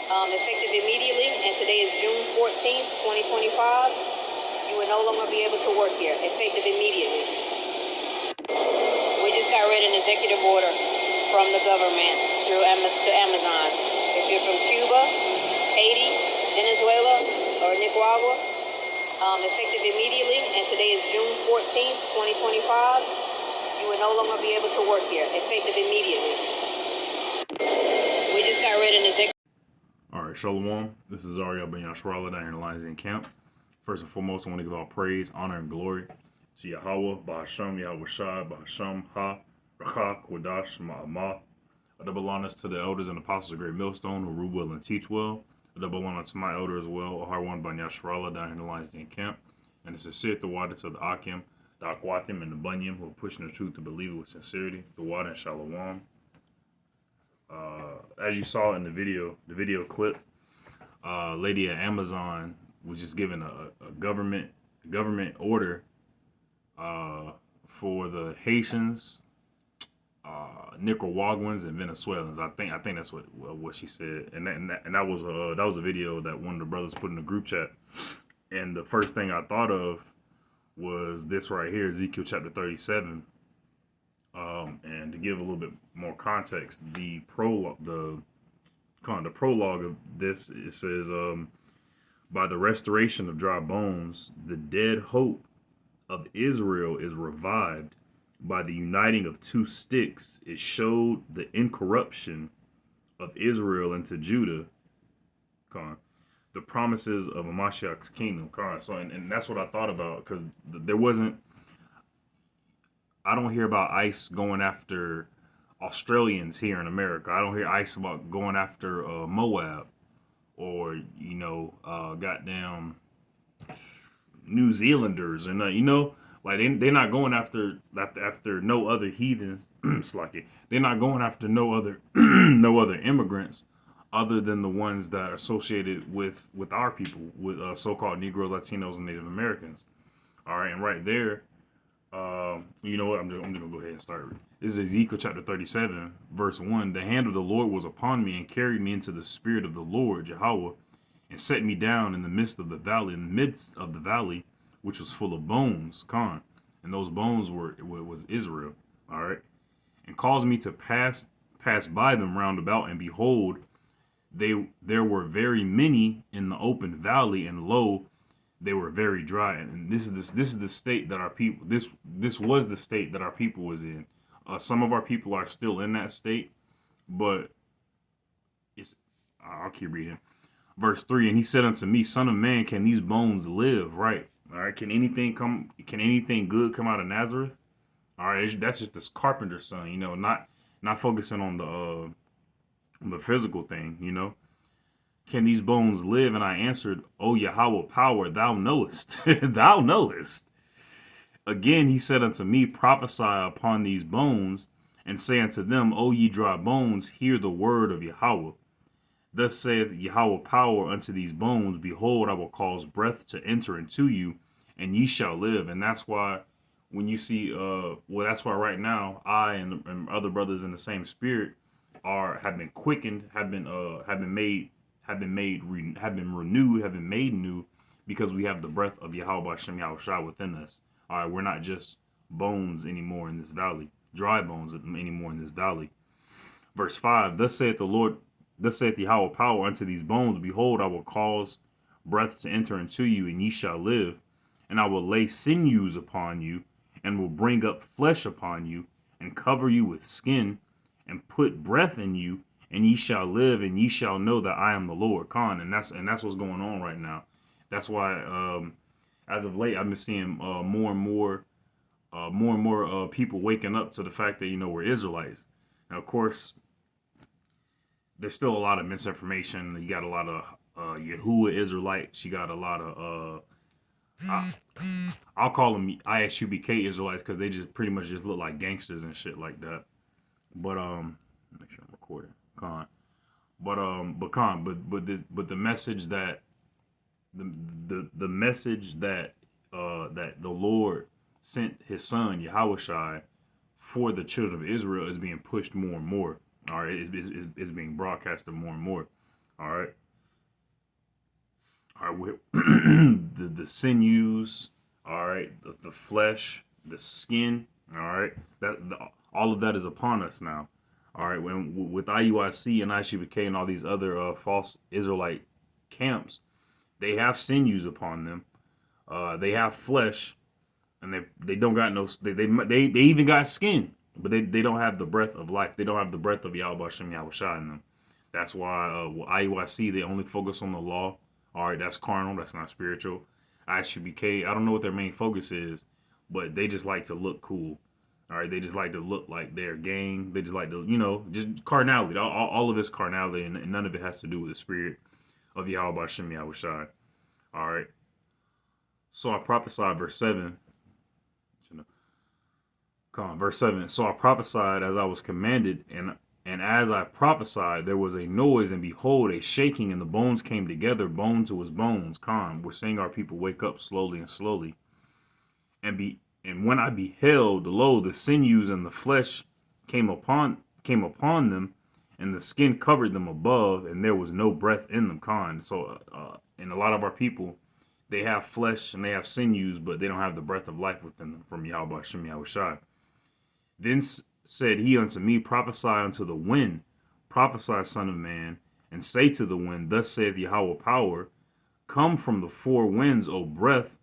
effective immediately, and today is June 14th, 2025. You will no longer be able to work here, effective immediately. We just got read an executive order from the government to Amazon. If you're from Cuba, Haiti, Venezuela, or Nicaragua, effective immediately, and today is June 14th, 2025. You will no longer be able to work here, effective immediately. We just got read an executive. All right, Shalom. This is Ariel Ben Yashrala down here in the Lions Den camp. First and foremost, I want to give all praise, honor, and glory to Yahweh, Bahasham, Yahweh Shai, Bahasham, Ha, Racha, Kodash, Ma'amah. A double honors to the elders and apostles of Great Millstone who rule well and teach well. A double honor to my elder as well, Oharwan Ben Yashrala down here in the Lions Den camp. And it's a Sith, the water to the Akim, the Akwathim, and the Bunyim who are pushing the truth to believe it with sincerity. The water and Shalom. As you saw in the video clip, lady at Amazon was just given a government order for the Haitians, Nicaraguans, and Venezuelans. I think that's what she said, and that was a video that one of the brothers put in the group chat. And the first thing I thought of was this right here, Ezekiel chapter 37. And to give a little bit more context, the prologue of this, it says, by the restoration of dry bones, the dead hope of Israel is revived. By the uniting of two sticks, it showed the incorruption of Israel into Judah. The promises of a Mashiach's kingdom. So, and that's what I thought about, because there wasn't, I don't hear about ICE going after Australians here in America. I don't hear ICE about going after Moab or, goddamn New Zealanders. And, like they're not going after no other heathens. It's like they're not going after no other immigrants other than the ones that are associated with our people, with so-called Negroes, Latinos, and Native Americans. All right, and right there, you know what? I'm just gonna go ahead and start. This is Ezekiel chapter 37, verse 1. The hand of the Lord was upon me and carried me into the spirit of the Lord, Yahweh, and set me down in the midst of the valley, which was full of bones, and those bones was Israel, all right, and caused me to pass by them round about, and behold, there were very many in the open valley, and lo, they were very dry. And this is the state that our people, this was the state that our people was in. Some of our people are still in that state, but I'll keep reading. Verse 3, and he said unto me, Son of man, can these bones live? Right. All right. Can anything good come out of Nazareth? All right. That's just this carpenter's son, not focusing on the physical thing, Can these bones live? And I answered, O Yahweh power, thou knowest. Thou knowest. Again he said unto me, prophesy upon these bones, and say unto them, O ye dry bones, hear the word of Yahweh. Thus saith Yahweh power unto these bones, behold, I will cause breath to enter into you, and ye shall live. And that's why when you see, that's why right now I and other brothers in the same spirit have been quickened, have been renewed, have been made new, because we have the breath of Yahweh Hashem Yahweh Shai within us. All right, we're not just bones anymore in this valley, dry bones anymore in this valley. Verse 5, thus saith Yahweh power unto these bones, behold, I will cause breath to enter into you, and ye shall live, and I will lay sinews upon you, and will bring up flesh upon you, and cover you with skin, and put breath in you, and ye shall live, and ye shall know that I am the Lord. And that's what's going on right now. That's why, as of late, I've been seeing more and more people waking up to the fact that we're Israelites. Now, of course, there's still a lot of misinformation. You got a lot of Yahuwah Israelites. You got a lot of I'll call them ISUBK Israelites, because they just pretty much just look like gangsters and shit like that. But make sure I'm recording. But the message that the message that the Lord sent his son Yahweh Shai for the children of Israel is being pushed more and more. All right, it's being broadcasted more and more. All right. All right. The sinews. All right. The flesh, the skin. All right. All of that is upon us now. All right. When with IUIC and ISUBK and all these other false Israelite camps, they have sinews upon them. They have flesh, and they don't got no. They even got skin, but they don't have the breath of life. They don't have the breath of Yahweh Hashem Yahushua in them. That's why IUIC, they only focus on the law. All right, that's carnal. That's not spiritual. ISUBK, I don't know what their main focus is, but they just like to look cool. All right, they just like to look like they're gang. They just like to, just carnality. All of it's carnality, and none of it has to do with the spirit of Yahweh Hashem Yahushua. All right. So I prophesied, verse 7. Come on, verse 7. So I prophesied as I was commanded, and as I prophesied, there was a noise, and behold, a shaking, and the bones came together, bone to his bones. We're seeing our people wake up slowly and slowly. And when I beheld, lo, the sinews and the flesh came upon them, and the skin covered them above, and there was no breath in them. So, and a lot of our people, they have flesh and they have sinews, but they don't have the breath of life within them from Yahweh Shem Yahushai. Then said he unto me, prophesy unto the wind, prophesy, son of man, and say to the wind, thus saith Yahweh power, come from the four winds, O breath,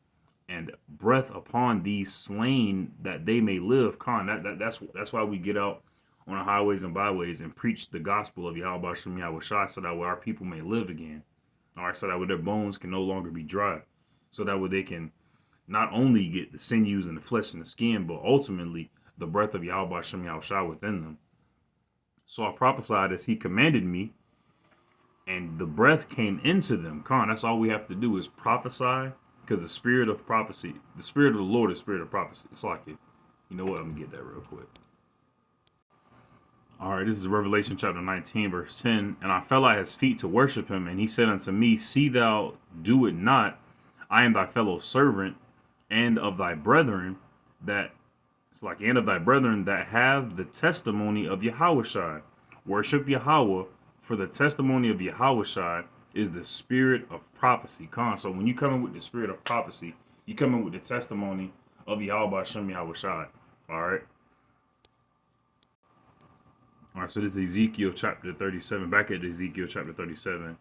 and breath upon these slain, that they may live. That's why we get out on the highways and byways and preach the gospel of Yahweh Shem Yahushai, so that way our people may live again. All right, so that way their bones can no longer be dry. So that way they can not only get the sinews and the flesh and the skin, but ultimately the breath of Yahweh Shem Yahushua within them. So I prophesied as he commanded me, and the breath came into them. That's all we have to do is prophesy, because the spirit of prophecy, the spirit of the Lord is spirit of prophecy. It's like it. You know what? I'm going to get that real quick. All right, this is Revelation chapter 19, verse 10. And I fell at his feet to worship him, and he said unto me, see thou do it not. I am thy fellow servant, and of thy brethren that have the testimony of Yahushua. Worship Yahweh, for the testimony of Yahushua is the spirit of prophecy. So when you come in with the spirit of prophecy, you come in with the testimony of Yahweh Hashem Yahushua. All right. All right, so this is Ezekiel chapter 37. Back at Ezekiel chapter 37.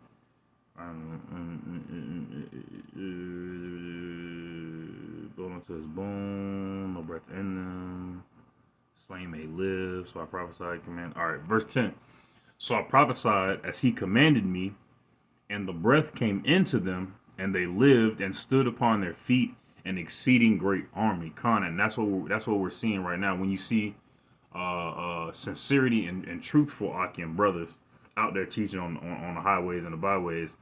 Bone to his bone, no breath in them. Slain may live. So I prophesied, command. All right, verse 10. So I prophesied as he commanded me, and the breath came into them, and they lived and stood upon their feet, an exceeding great army. And that's what we're seeing right now. When you see sincerity and truthful Akim brothers out there teaching on the highways and the byways,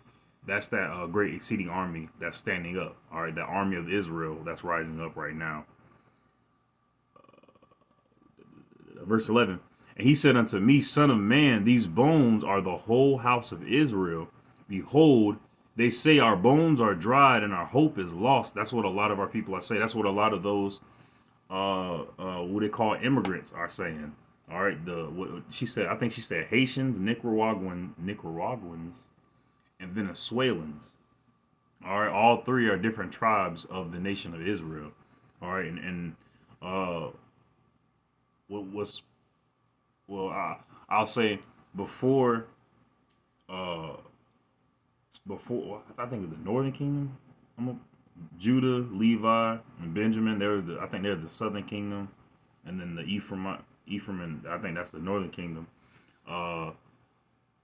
that's that great exceeding army that's standing up. All right, that army of Israel that's rising up right now. Verse 11, and he said unto me, son of man, these bones are the whole house of Israel. Behold, they say our bones are dried and our hope is lost. That's what a lot of our people are saying. That's what a lot of those what they call immigrants are saying. All right, I think she said Haitians, Nicaraguans, and Venezuelans. All right, all three are different tribes of the nation of Israel. All right, I'll say before I think it was the Northern Kingdom. Judah, Levi, and Benjamin. They're the Southern Kingdom, and then the Ephraim, and I think that's the Northern Kingdom.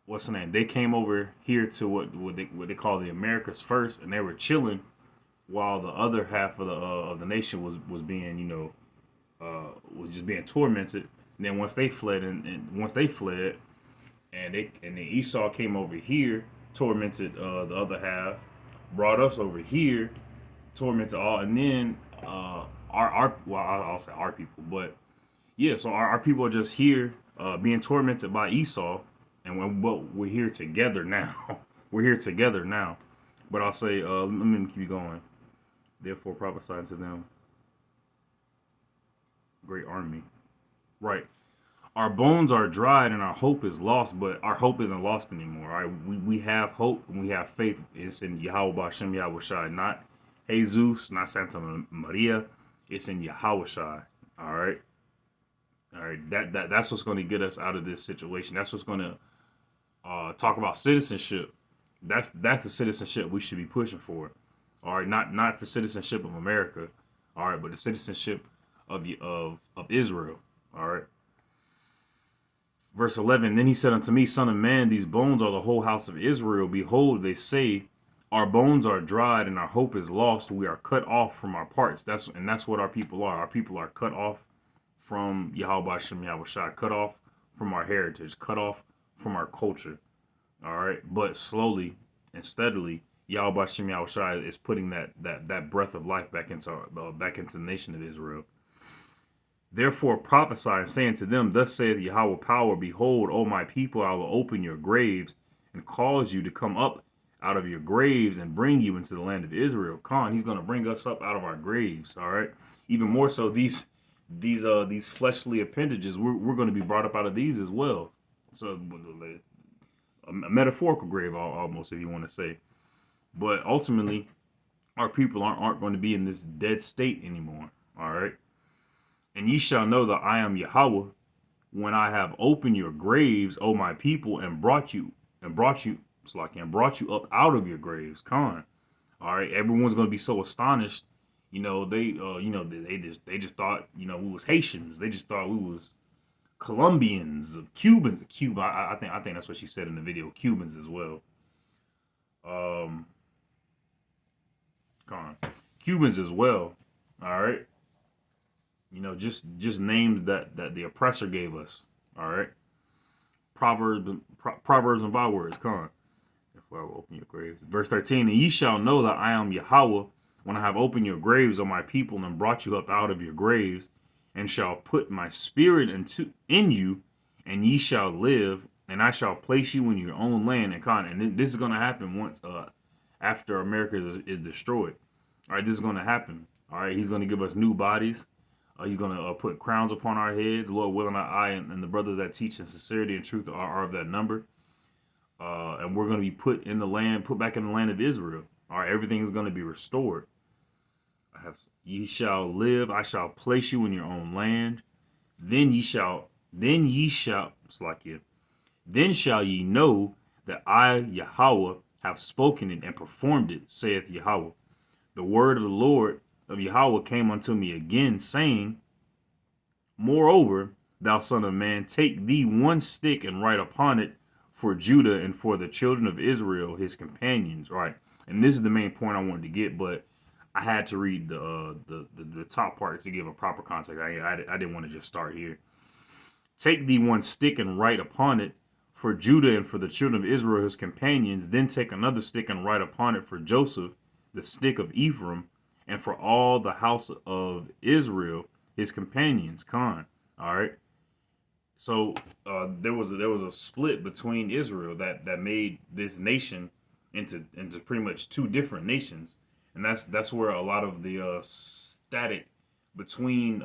What's the name? They came over here to what they call the Americas first, and they were chilling while the other half of the nation was being was just being tormented. And then once they fled, and then Esau came over here, tormented the other half, brought us over here, tormented all, and then I'll say our people, but yeah, so our people are just here being tormented by Esau, and we're here together now. We're here together now. But I'll say, let me keep going. Therefore prophesy to them great army. Right. our bones are dried and our hope is lost, but our hope isn't lost anymore. All right, we have hope and we have faith. It's in Yahweh Bashem Yahweh Shai, not Jesus, not Santa Maria. It's in Yahweh Shai. All right, all right. That's what's going to get us out of this situation. That's what's going to talk about citizenship. That's the citizenship we should be pushing for. All right, not for citizenship of America. All right, but the citizenship of Israel. All right. Verse 11, then he said unto me, Son of man, these bones are the whole house of Israel. Behold, they say, our bones are dried and our hope is lost. We are cut off from our parts. That's what our people are. Our people are cut off from Yahweh Hashem Yahweh Shai, cut off from our heritage, cut off from our culture. All right. But slowly and steadily, Yahweh Hashem Yahweh Shai is putting that breath of life back into the nation of Israel. Therefore prophesy, saying to them, Thus saith Yahweh power, Behold, O my people, I will open your graves and cause you to come up out of your graves and bring you into the land of Israel. He's going to bring us up out of our graves. All right. Even more so, these fleshly appendages, we're going to be brought up out of these as well. So a metaphorical grave, almost, if you want to say. But ultimately, our people aren't going to be in this dead state anymore. All right. And ye shall know that I am Yahweh when I have opened your graves, O my people, and brought you up out of your graves. All right, everyone's gonna be so astonished. They just thought, we was Haitians. They just thought we was Colombians, Cubans. Cuba, I think that's what she said in the video. Cubans as well. Cubans as well. All right. Just names that the oppressor gave us. All right. Proverbs and bywords. If I will open your graves. Verse 13, and ye shall know that I am Yahweh when I have opened your graves, O my people, and brought you up out of your graves, and shall put my spirit in you, and ye shall live, and I shall place you in your own land. And this is going to happen once after America is destroyed. All right, this is going to happen. All right, he's going to give us new bodies. He's going to put crowns upon our heads. Lord willing, I and the brothers that teach in sincerity and truth are of that number. And we're going to be put back in the land of Israel. All right, everything is going to be restored. Ye shall live. I shall place you in your own land. Then shall ye know that I, Yahweh, have spoken it and performed it, saith Yahweh. The word of the Lord of Yahweh came unto me again, saying, Moreover, thou son of man, take thee one stick and write upon it for Judah and for the children of Israel, his companions. Right, and this is the main point I wanted to get, but I had to read the top part to give a proper context. I didn't want to just start here. Take thee one stick and write upon it for Judah and for the children of Israel, his companions. Then take another stick and write upon it for Joseph, the stick of Ephraim, and for all the house of Israel, his companions. All right. So there was a split between Israel that made this nation into pretty much two different nations, and that's where a lot of the static between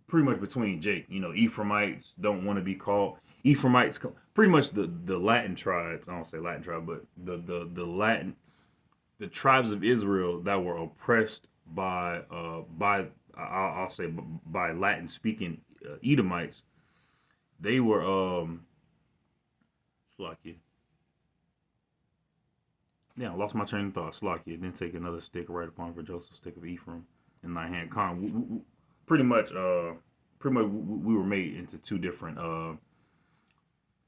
pretty much between Jake. Ephraimites don't want to be called Ephraimites. Pretty much the Latin tribes. I don't say Latin tribe, but the tribes of Israel that were oppressed by Latin speaking Edomites. They were Slakia. Yeah, I lost my train of thought. Slakia. Then take another stick right upon for Joseph, stick of Ephraim in thy hand. Pretty much we were made into two different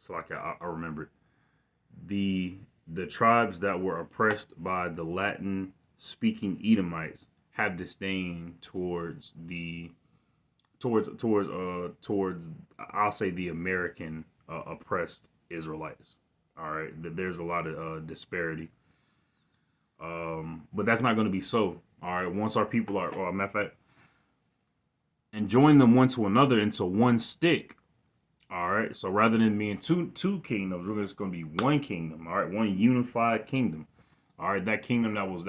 Slakia. I remember it. The tribes that were oppressed by the Latin speaking Edomites have disdain towards I'll say the American oppressed Israelites. All right, there's a lot of disparity, but that's not going to be so. All right, once our people are, matter of fact, and join them one to another into one stick. All right, so rather than being two kingdoms, we're just going to be one kingdom. All right, one unified kingdom. All right, that kingdom that was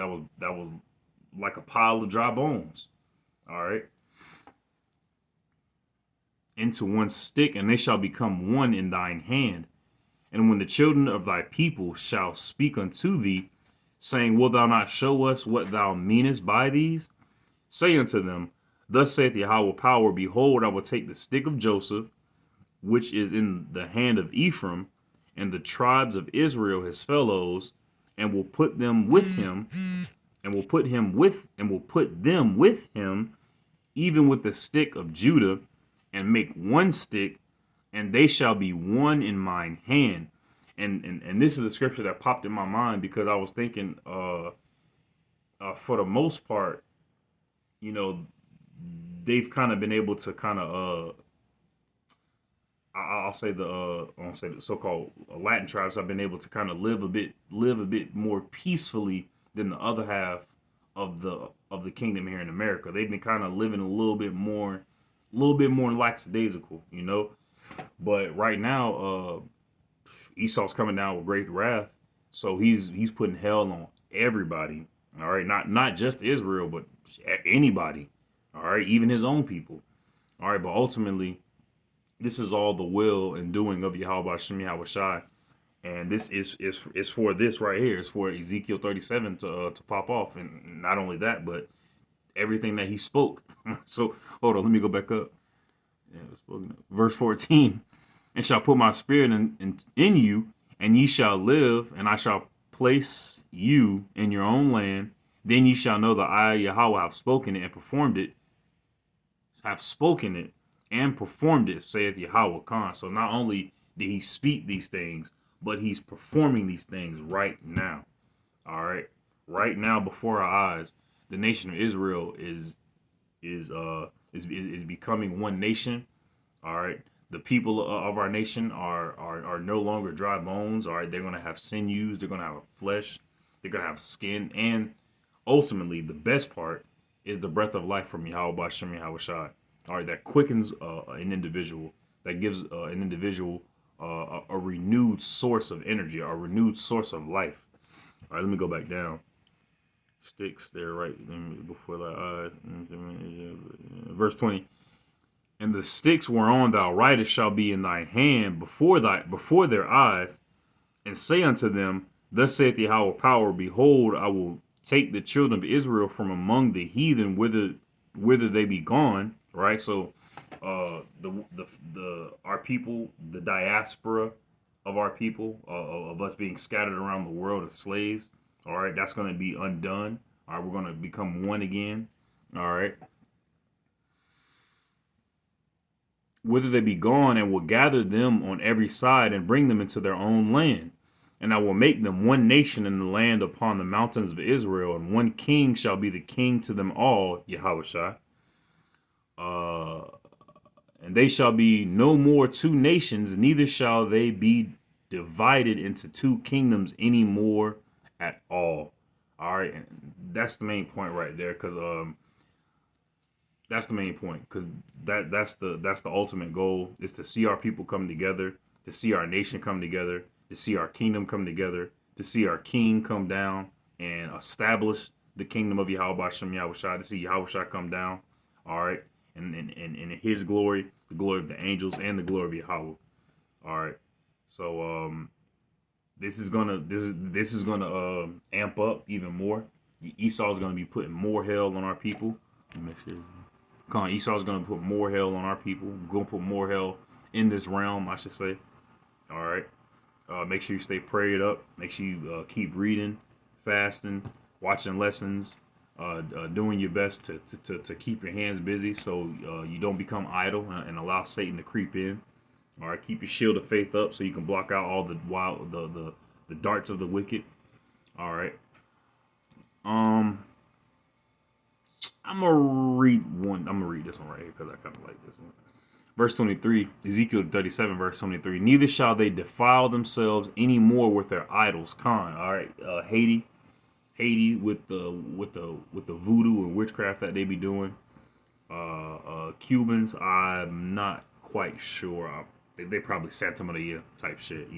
like a pile of dry bones. All right. into one stick, and they shall become one in thine hand. And when the children of thy people shall speak unto thee, saying, Wilt thou not show us what thou meanest by these? Say unto them, Thus saith Yahweh power, behold, I will take the stick of Joseph, which is in the hand of Ephraim, and the tribes of Israel his fellows, and will put them with him, and will put them with him, even with the stick of Judah, and make one stick, and they shall be one in mine hand. And this is the scripture that popped in my mind, because I was thinking, for the most part, they've kind of been able to kind of I'll say I won't say the so-called Latin tribes have been able to kind of live a bit more peacefully than the other half of the kingdom here in America. They've been kind of living a little bit more lackadaisical, But right now, Esau's coming down with great wrath, so he's putting hell on everybody. All right, not just Israel, but anybody. All right, even his own people. All right, but ultimately, this is all the will and doing of Yahweh Shem Yahweh Shai. And this is for this right here. It's for Ezekiel 37 to pop off. And not only that, but everything that he spoke. So, hold on, let me go back up. Verse 14. And shall put my spirit in you, and ye shall live, and I shall place you in your own land. Then ye shall know that I, Yahweh, have spoken it and performed it. And performed it, saith Yahweh Khan. So not only did he speak these things, but he's performing these things right now. All right, right now before our eyes, the nation of Israel is becoming one nation. All right, the people of our nation are no longer dry bones. All right, they're gonna have sinews, they're gonna have flesh, they're gonna have skin, and ultimately the best part is the breath of life from Yahweh Bashem Yahweh Shai. All right, that quickens an individual, that gives an individual a renewed source of energy, a renewed source of life. All right, let me go back down. Sticks there right before thy eyes. Verse 20. And the sticks whereon thou writest shall be in thy hand before their eyes, and say unto them, Thus saith Yahweh power, behold, I will take the children of Israel from among the heathen whither they be gone. Right, so our people, the diaspora of our people, of us being scattered around the world as slaves. All right, that's going to be undone. All right, we're going to become one again. All right. Whither they be gone, and will gather them on every side and bring them into their own land. And I will make them one nation in the land upon the mountains of Israel, and one king shall be the king to them all, Yahweh Shai. And they shall be no more two nations, neither shall they be divided into two kingdoms anymore at all. All right, and that's the main point right there, because that's the ultimate goal, is to see our people come together, to see our nation come together, to see our kingdom come together, to see our king come down and establish the kingdom of Yahweh Shem Yahweh Shai, to see Yahweh Shai come down. All right. And in his glory, the glory of the angels, and the glory of Yahweh. All right, so this is gonna amp up even more. Esau is gonna be putting more hell on our people. Make sure. Esau is gonna put more hell on our people. We're gonna put more hell in this realm, I should say. All right, make sure you stay prayed up. Make sure you keep reading, fasting, watching lessons. Doing your best to keep your hands busy, so you don't become idle and allow Satan to creep in. All right, keep your shield of faith up so you can block out all the darts of the wicked. All right. I'm gonna read this one right here because I kind of like this one. Verse 23, Ezekiel 37, verse 23. Neither shall they defile themselves any more with their idols. All right, Haiti with the voodoo and witchcraft that they be doing. Cubans, I'm not quite sure. They probably Santa Maria type shit,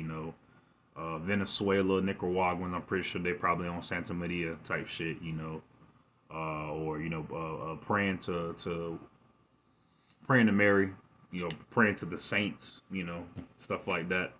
Venezuela, Nicaraguan, I'm pretty sure they probably on Santa Maria type shit, or praying to Mary, praying to the saints, stuff like that.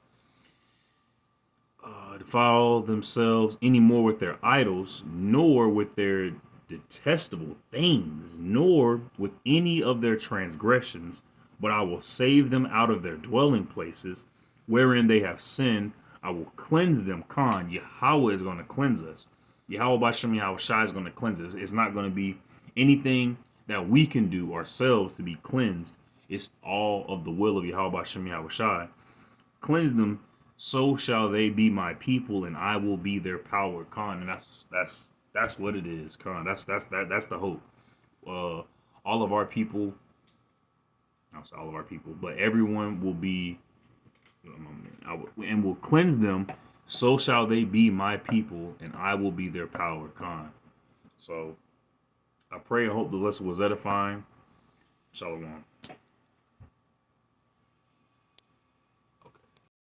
Defile themselves any more with their idols, nor with their detestable things, nor with any of their transgressions, but I will save them out of their dwelling places, wherein they have sinned. I will cleanse them. Khan, Yahweh is going to cleanse us. Yahweh Bashem Yahweh Shai is going to cleanse us. It's not going to be anything that we can do ourselves to be cleansed. It's all of the will of Yahweh Bashem Yahweh Shai. Cleanse them, so shall they be my people, and I will be their power. Khan, and that's what it is. Khan, that's the hope. All of our people, not all of our people, but everyone will be, and will cleanse them. So shall they be my people, and I will be their power. Khan. So I pray and hope the lesson was edifying. Shalom.